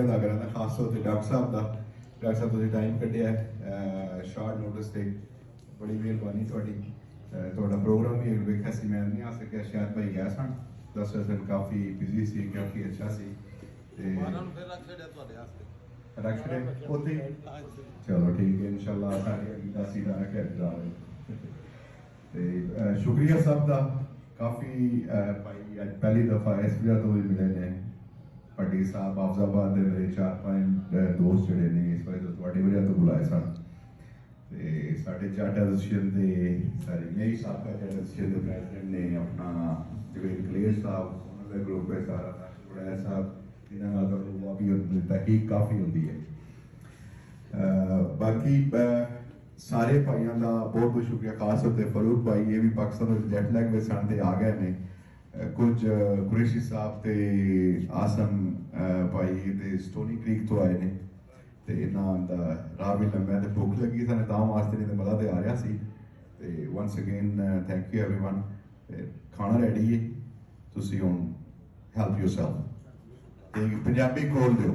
अदा करा खास तौर पर डॉक्टर साहब तुसीं टाइम कड्ढिया शॉर्ट नोटिस ते बड़ी मेहरबानी थोड़ी प्रोग्राम भी वेखा सी मैं नहीं आ सकिया शायद भाई गए सन 10 दिन काफ़ी बिजी सी काफ़ी अच्छा सी रख छड़े उत्थे चलो ठीक है इंशाल्लाह सारी अगली सीधा रखे जा रहे शुक्रिया सब का काफ़ी भाई अज पहली दफ़ा इस वजह तो भी मिले ने पट्टी साहब हाफजाबाद के मेरे 4-5 दोस्त जोड़े ने इस वजह तो वजह तो बुलाए सन साढ़े चार्ट एसोसिएशन के सारी मेरी साहब का चार्ट एसोसिएशन के प्रेसिडेंट ने अपना जवेद कलेर साहब उन्होंने ग्रुप है सारा बड़ा साहब इन्होंने भी तहकीक काफ़ी होती है बाकी सारे भाइयों का बहुत बहुत शुक्रिया खास तौर पर फरूक भाई ये भी पाकिस्तान जेट लैग में सन ते आ गए ने कुछ कुरैशी साहब ते आसम भाई ते स्टोनी क्रीक तो आए ने ते इन्हां दा राह भी लंबा ते भुख लगी सन तां वास्ते नहीं ते मज़ा ते आ रहा सी ते once again thank you everyone खाना रेडी है तुसी हुण हेल्प योरसेल्फ ते पंजाबी खोल दिओ